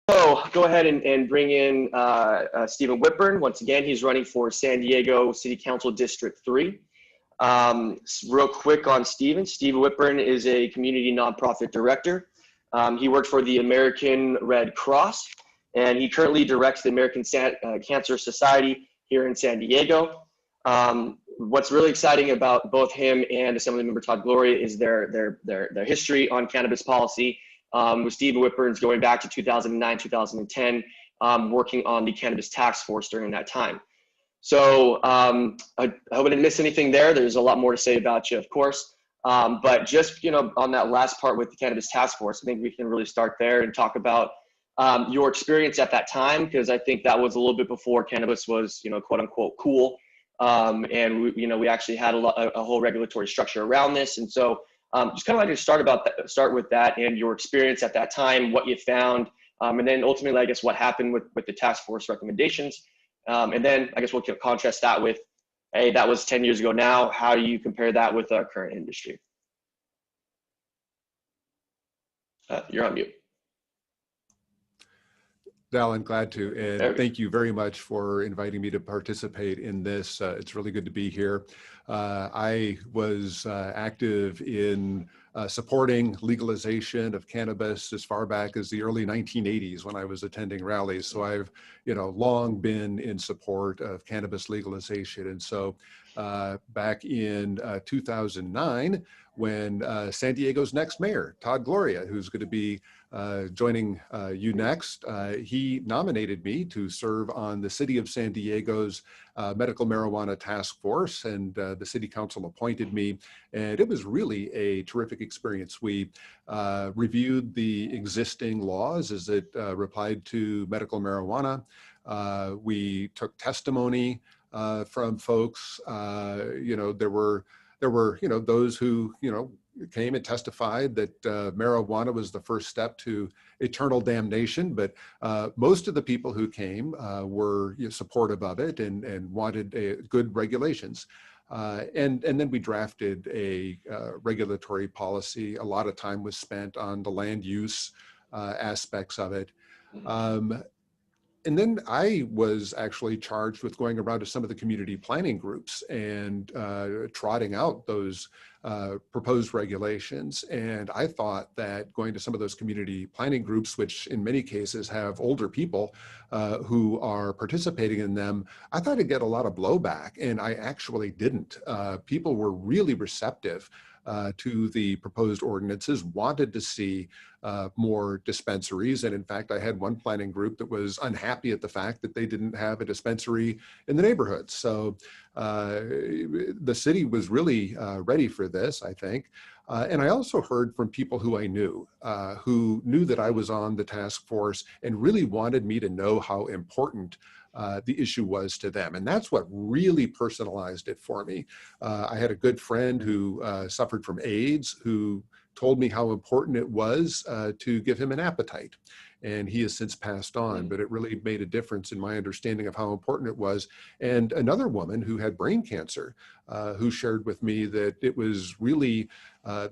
Go ahead and bring in Stephen Whitburn. Once again, he's running for San Diego City Council District 3. Real quick on Stephen. Stephen Whitburn is a community nonprofit director. He worked for the American Red Cross, and he currently directs the American Cancer Society here in San Diego. What's really exciting about both him and Assemblymember Todd Gloria is their history on cannabis policy. With Stephen Whitburn's going back to 2009, 2010, working on the cannabis task force during that time. So I hope I didn't miss anything there. There's a lot more to say about you, of course. But just, on that last part with the cannabis task force, I think we can really start there and talk about your experience at that time, because I think that was a little bit before cannabis was, quote unquote, cool. And we actually had a whole regulatory structure around this. And so just kind of like to start with that and your experience at that time, what you found, and then ultimately, I guess, what happened with the task force recommendations. And then I guess we'll contrast that with, hey, that was 10 years ago now. How do you compare that with our current industry? You're on mute. Dallin, glad to, and thank you very much for inviting me to participate in this. It's really good to be here. I was active in supporting legalization of cannabis as far back as the early 1980s when I was attending rallies. So I've, long been in support of cannabis legalization. And so back in 2009, when San Diego's next mayor, Todd Gloria, who's going to be joining you next, he nominated me to serve on the City of San Diego's medical marijuana task force, and the City Council appointed me, and it was really a terrific experience. We reviewed the existing laws as it replied to medical marijuana. We took testimony from folks. There were those who, came and testified that marijuana was the first step to eternal damnation, but most of the people who came were supportive of it and wanted good regulations. And then we drafted a regulatory policy. A lot of time was spent on the land use aspects of it. And then I was actually charged with going around to some of the community planning groups and trotting out those proposed regulations. And I thought that going to some of those community planning groups, which in many cases have older people who are participating in them, I thought I'd get a lot of blowback, and I actually didn't. People were really receptive to the proposed ordinances, wanted to see more dispensaries. And in fact, I had one planning group that was unhappy at the fact that they didn't have a dispensary in the neighborhood. So the city was really ready for this, I think. And I also heard from people who I knew that I was on the task force and really wanted me to know how important the issue was to them. And that's what really personalized it for me. I had a good friend who suffered from AIDS who told me how important it was to give him an appetite. And he has since passed on, but it really made a difference in my understanding of how important it was. And another woman who had brain cancer, who shared with me that it was really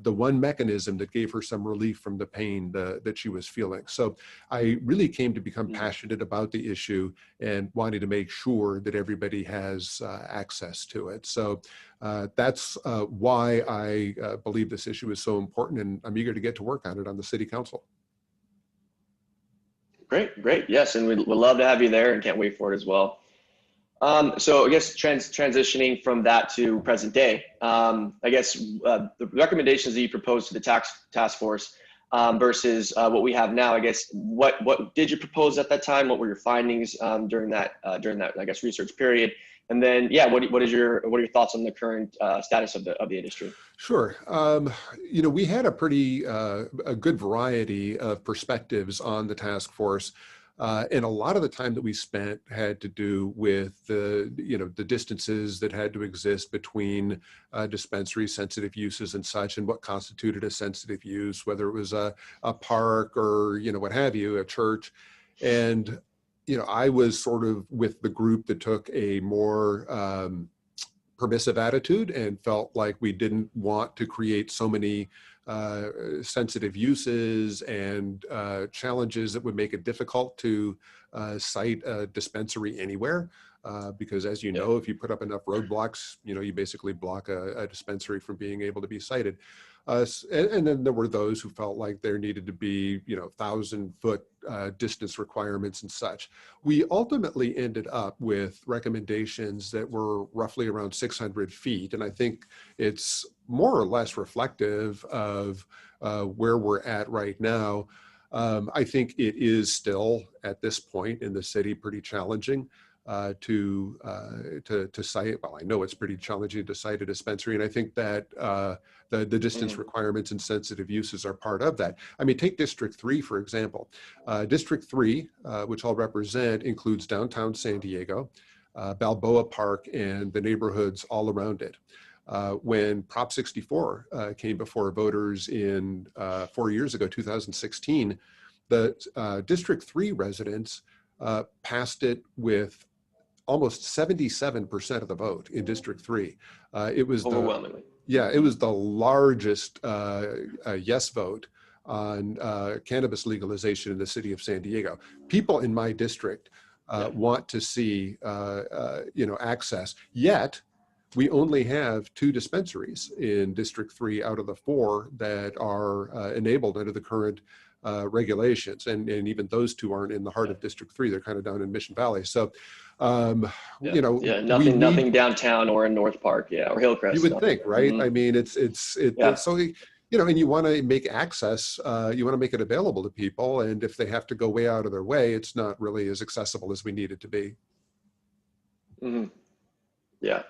the one mechanism that gave her some relief from the pain that she was feeling. So I really came to become passionate about the issue and wanting to make sure that everybody has access to it. So that's why I believe this issue is so important, and I'm eager to get to work on it on the City Council. Great. Yes, and we'd love to have you there and can't wait for it as well. So I guess transitioning from that to present day, I guess the recommendations that you proposed to the task force versus what we have now, I guess, what did you propose at that time? What were your findings during that I guess research period? And then, yeah, what are your thoughts on the current status of the industry? Sure. We had a pretty a good variety of perspectives on the task force. And a lot of the time that we spent had to do with the distances that had to exist between dispensary sensitive uses and such, and what constituted a sensitive use, whether it was a park or, what have you, a church. And, I was sort of with the group that took a more permissive attitude and felt like we didn't want to create so many sensitive uses and challenges that would make it difficult to cite a dispensary anywhere. Because as you know, if you put up enough roadblocks, you basically block a dispensary from being able to be cited. And then there were those who felt like there needed to be, 1,000-foot distance requirements and such. We ultimately ended up with recommendations that were roughly around 600 feet. And I think it's more or less reflective of where we're at right now. I think it is still, at this point in the city, pretty challenging to cite. Well, I know it's pretty challenging to cite a dispensary, and I think that the distance requirements and sensitive uses are part of that. I mean, take District 3, for example. District 3, which I'll represent, includes downtown San Diego, Balboa Park, and the neighborhoods all around it. When Prop 64 came before voters in 4 years ago, 2016, the District 3 residents passed it with almost 77% of the vote in District 3. It was overwhelmingly. It was the largest yes vote on cannabis legalization in the city of San Diego. People in my district want to see access. Yet we only have 2 dispensaries in District 3 out of the 4 that are enabled under the current regulations, and even those 2 aren't in the heart of District 3. They're kind of down in Mission Valley. So, nothing downtown or in North Park, or Hillcrest. You would think, right? I mean, so, and you want to make access, you want to make it available to people, and if they have to go way out of their way, it's not really as accessible as we need it to be. Yeah.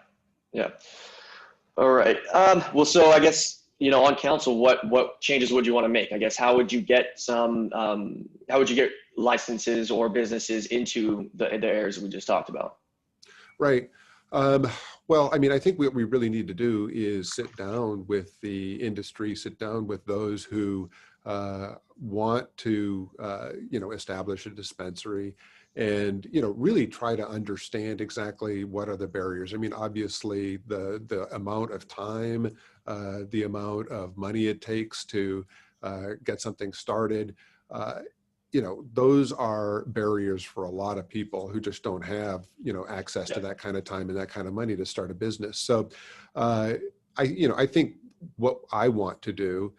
All right. Well, so I guess, on council, what changes would you want to make? I guess, how would you get licenses or businesses into the areas we just talked about? Right. Well, I mean, I think what we really need to do is sit down with the industry, sit down with those who want to, establish a dispensary, and really try to understand exactly what are the barriers. I mean, obviously, the amount of time, the amount of money it takes to get something started. Those are barriers for a lot of people who just don't have, access to that kind of time and that kind of money to start a business. So, I think what I want to do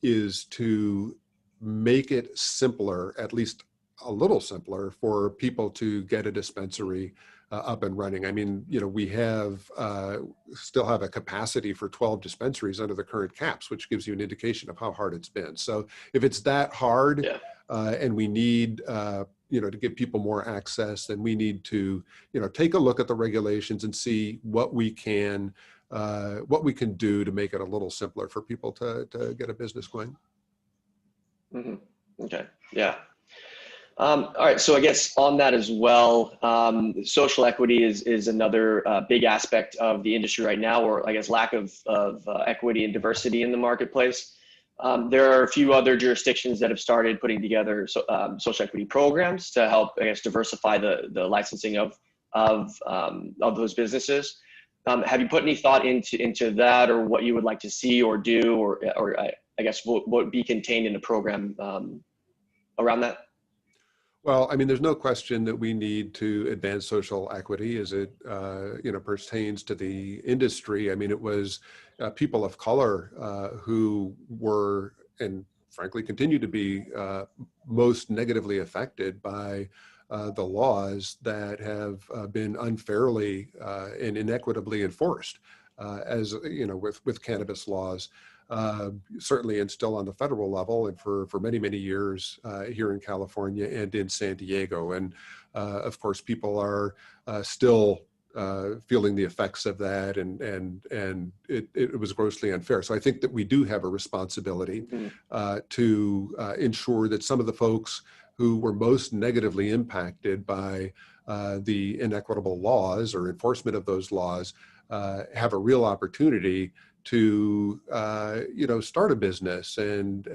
is to make it simpler, at least a little simpler, for people to get a dispensary up and running. I mean, we still have a capacity for 12 dispensaries under the current caps, which gives you an indication of how hard it's been. So if it's that hard, and we need, to give people more access, then we need to, take a look at the regulations and see what we can do to make it a little simpler for people to get a business going. Okay. Yeah. All right. So I guess on that as well, social equity is another big aspect of the industry right now, or I guess lack of equity and diversity in the marketplace. There are a few other jurisdictions that have started putting together social equity programs to help, I guess, diversify the licensing of those businesses. Have you put any thought into that, or what you would like to see or do, or I guess what would be contained in the program around that? Well, I mean, there's no question that we need to advance social equity as it, pertains to the industry. I mean, it was people of color who were, and frankly, continue to be most negatively affected by the laws that have been unfairly and inequitably enforced, as with cannabis laws. Certainly, and still on the federal level, and for many, many years here in California and in San Diego. And of course, people are still feeling the effects of that, and it was grossly unfair. So I think that we do have a responsibility to ensure that some of the folks who were most negatively impacted by the inequitable laws or enforcement of those laws have a real opportunity to start a business and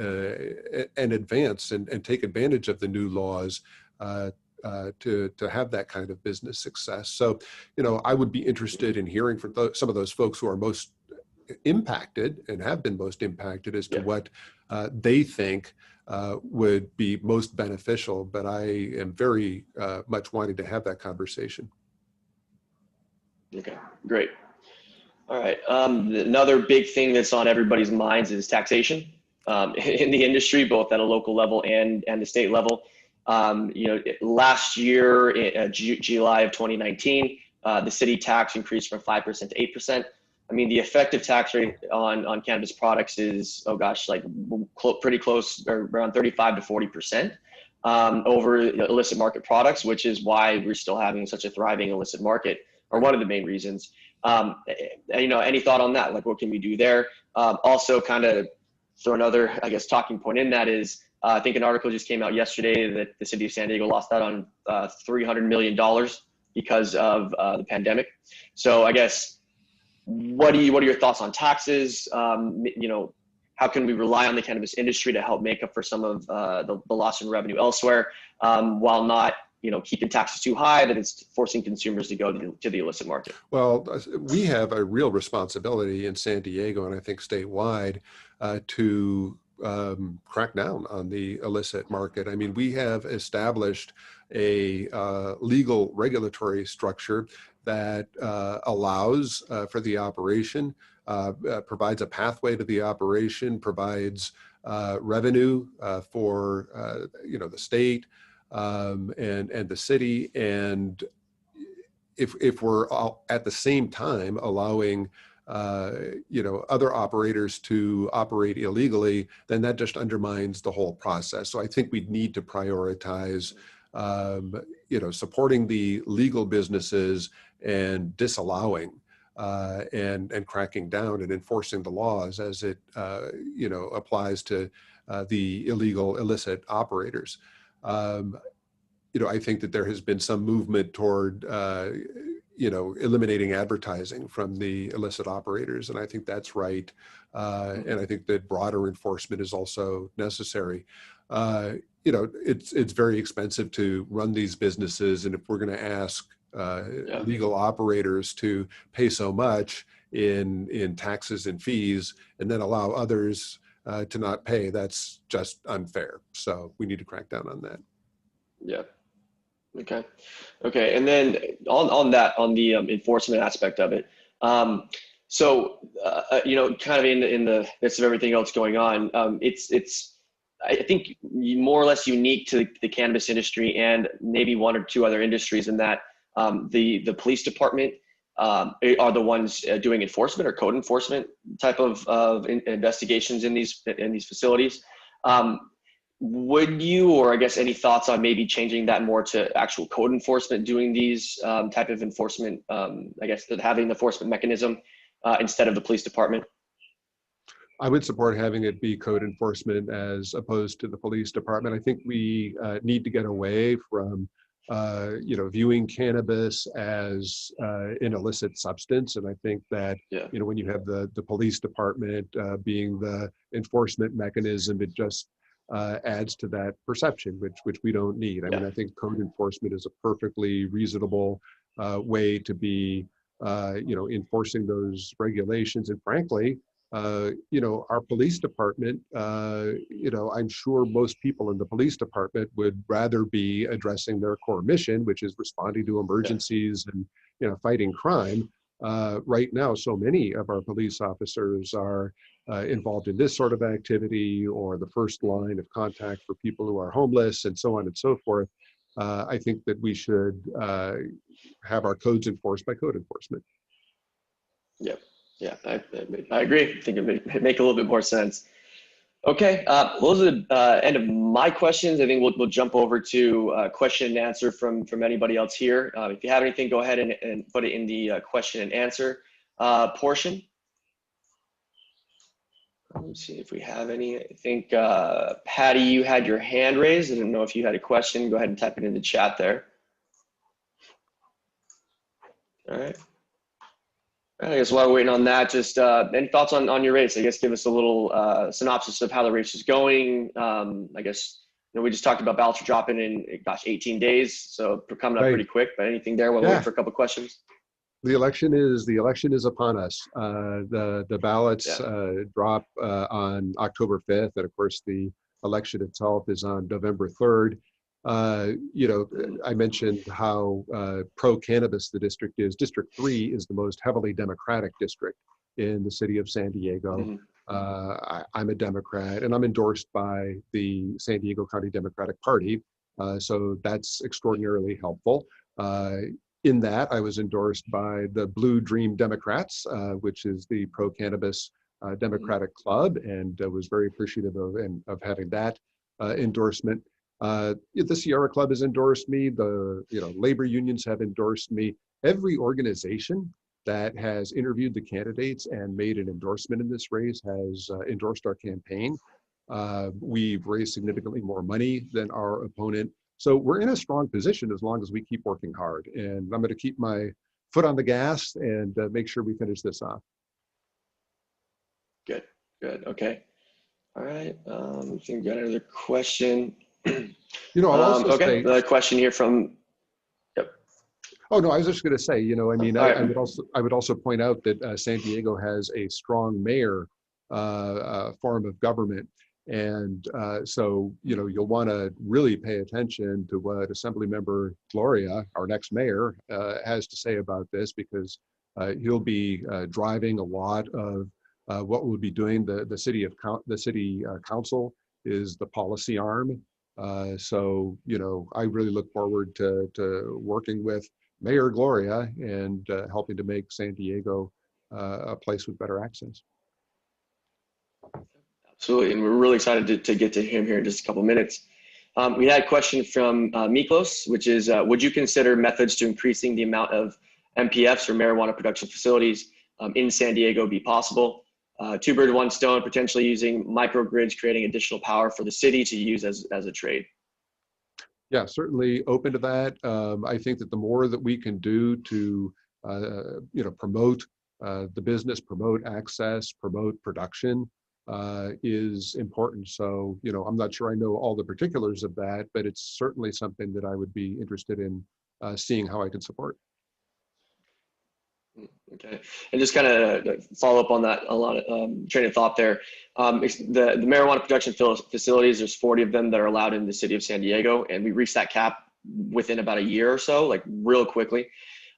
advance and take advantage of the new laws to have that kind of business success. So, I would be interested in hearing from some of those folks who are most impacted and have been most impacted as to Yeah. what they think would be most beneficial. But I am very much wanting to have that conversation. Okay, great. All right. Another big thing that's on everybody's minds is taxation in the industry, both at a local level and the state level. Last year, July of 2019, the city tax increased from 5% to 8%. I mean, the effective tax rate on cannabis products is, oh gosh, like pretty close, or around 35 to 40% over illicit market products, which is why we're still having such a thriving illicit market, or one of the main reasons. Any thought on that? Like, what can we do there? Also, kind of throw another, I guess, talking point in that is, I think an article just came out yesterday that the city of San Diego lost out on $300 million because of the pandemic. So I guess, what are your thoughts on taxes? How can we rely on the cannabis industry to help make up for some of the loss in revenue elsewhere, while not keeping taxes too high that it's forcing consumers to go to the illicit market? Well, we have a real responsibility in San Diego, and I think statewide, to crack down on the illicit market. I mean, we have established a legal regulatory structure that allows for the operation, provides a pathway to the operation, provides revenue for the state and the city. And if we're all at the same time allowing other operators to operate illegally, then that just undermines the whole process. So I think we need to prioritize supporting the legal businesses and disallowing and cracking down and enforcing the laws as it applies to the illicit operators. I think that there has been some movement toward eliminating advertising from the illicit operators, and I think that's right. And I think that broader enforcement is also necessary. It's very expensive to run these businesses, and if we're going to ask legal operators to pay so much in taxes and fees, and then allow others to not pay, that's just unfair. So we need to crack down on that. Yeah. Okay. And then on the enforcement aspect of it, kind of in the midst of everything else going on, it's I think more or less unique to the cannabis industry and maybe one or two other industries in that the police department are the ones doing enforcement or code enforcement type of investigations in these facilities. Would you, or I guess any thoughts on maybe changing that more to actual code enforcement, doing these type of enforcement, I guess having the enforcement mechanism instead of the police department? I would support having it be code enforcement as opposed to the police department. I think we need to get away from viewing cannabis as an illicit substance. And I think that, when you have the police department being the enforcement mechanism, it just adds to that perception, which we don't need. I mean, I think code enforcement is a perfectly reasonable way to be, enforcing those regulations. And frankly, our police department, I'm sure most people in the police department would rather be addressing their core mission, which is responding to emergencies and, fighting crime. Right now, so many of our police officers are involved in this sort of activity, or the first line of contact for people who are homeless, and so on and so forth. I think that we should have our codes enforced by code enforcement. Yeah, I agree. I think it would make a little bit more sense. Okay, those are the end of my questions. I think we'll jump over to question and answer from anybody else here. If you have anything, go ahead and put it in the question and answer portion. Let's see if we have any. I think Patty, you had your hand raised. I didn't know if you had a question. Go ahead and type it in the chat there. All right. I guess while we're waiting on that, just any thoughts on your race? I guess give us a little synopsis of how the race is going. I guess, we just talked about ballots dropping in, 18 days. So we're coming up pretty quick, but anything there while we wait for a couple of questions? The election is upon us. The ballots Yeah. drop on October 5th, and of course the election itself is on November 3rd. I mentioned how pro-cannabis the district is. District 3 is the most heavily Democratic district in the city of San Diego. Mm-hmm. I'm a Democrat, and I'm endorsed by the San Diego County Democratic Party, so that's extraordinarily helpful. In that, I was endorsed by the Blue Dream Democrats, which is the pro-cannabis Democratic Club, and was very appreciative of having that endorsement. The Sierra Club has endorsed me. The labor unions have endorsed me. Every organization that has interviewed the candidates and made an endorsement in this race has endorsed our campaign. We've raised significantly more money than our opponent. So we're in a strong position as long as we keep working hard. And I'm going to keep my foot on the gas and make sure we finish this off. Good. Okay. All right. I think we got another question. I'll also okay. say, Another question here from. Yep. Oh no, I was just going to say, Right. I would also point out that San Diego has a strong mayor form of government. And so, you'll want to really pay attention to what Assemblymember Gloria, our next mayor, has to say about this, because he'll be driving a lot of what we'll be doing. The city council is the policy arm. So, I really look forward to working with Mayor Gloria and helping to make San Diego a place with better access. Absolutely, and we're really excited to get to him here in just a couple minutes. We had a question from Miklos, which is, would you consider methods to increasing the amount of MPFs or marijuana production facilities in San Diego be possible? Two birds, one stone, potentially using microgrids, creating additional power for the city to use as a trade. Yeah, certainly open to that. I think that the more that we can do to, promote the business, promote access, promote production is important. So, I'm not sure I know all the particulars of that, but it's certainly something that I would be interested in seeing how I can support. Okay, and just kind of follow up on that, a lot of train of thought there. The marijuana production facilities, there's 40 of them that are allowed in the city of San Diego, and we reached that cap within about a year or so, like real quickly.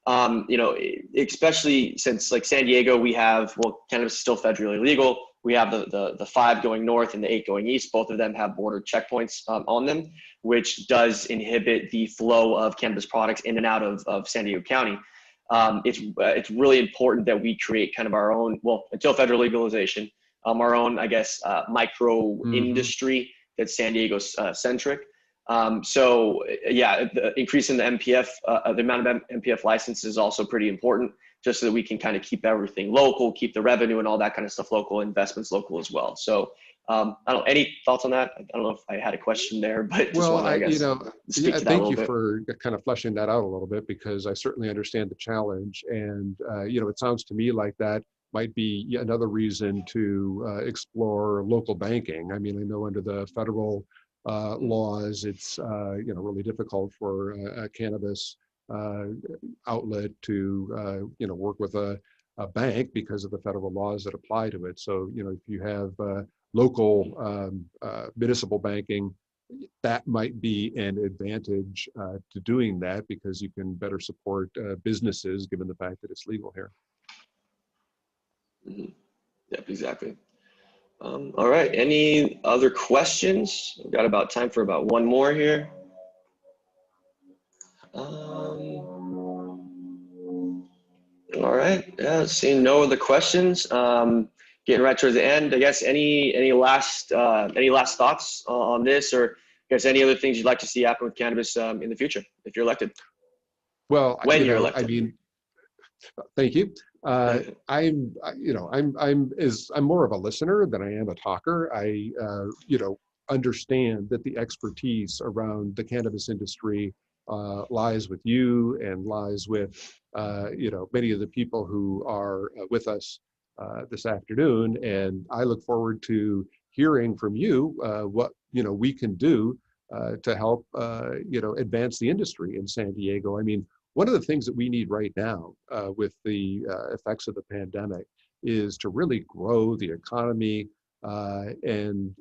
Especially since like San Diego, we have, well, cannabis is still federally legal. We have the 5 going north and the 8 going east. Both of them have border checkpoints on them, which does inhibit the flow of cannabis products in and out of San Diego County. It's really important that we create kind of our own, well, until federal legalization, our own, I guess, micro industry that's San Diego centric. So yeah, increasing the MPF, the amount of MPF licenses is also pretty important, just so that we can kind of keep everything local, keep the revenue and all that kind of stuff local, investments local as well. So I don't know, any thoughts on that? I don't know if I had a question there, but just want to, I guess, speak to that a little bit. Thank you for kind of fleshing that out a little bit, because I certainly understand the challenge. And, it sounds to me like that might be another reason to explore local banking. I mean, I know under the federal laws, it's, really difficult for a cannabis outlet to, work with a bank because of the federal laws that apply to it. So, if you have local municipal banking, that might be an advantage to doing that, because you can better support businesses given the fact that it's legal here. Yep, exactly. All right, any other questions? We've got about time for about one more here. All right, yeah, seeing no other questions. Getting right towards the end, I guess. Any last thoughts on this, or I guess any other things you'd like to see happen with cannabis in the future if you're elected? Well, when you're elected. I mean, thank you. I'm more of a listener than I am a talker. I understand that the expertise around the cannabis industry lies with you and lies with many of the people who are with us this afternoon, and I look forward to hearing from you what we can do to help advance the industry in San Diego. I mean, One of the things that we need right now with the effects of the pandemic is to really grow the economy, and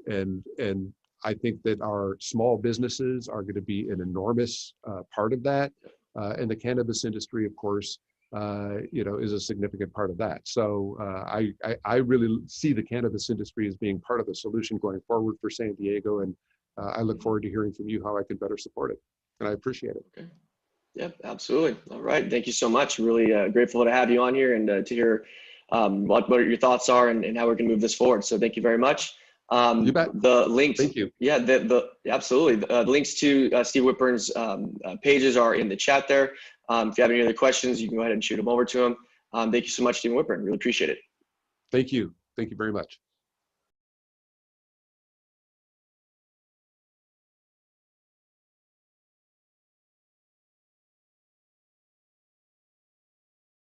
I think that our small businesses are going to be an enormous part of that, and the cannabis industry, of course, is a significant part of that. So I really see the cannabis industry as being part of the solution going forward for San Diego, and I look forward to hearing from you how I can better support it, and I appreciate it. Okay. Yeah, absolutely. All right. Thank you so much. Really grateful to have you on here and to hear what your thoughts are and how we're going to move this forward. So thank you very much. You bet. The links, Thank you. yeah, absolutely. The links to Steve Whitburn's pages are in the chat there. If you have any other questions, you can go ahead and shoot them over to him. Thank you so much, Stephen Whitburn. Really appreciate it. Thank you. Thank you very much.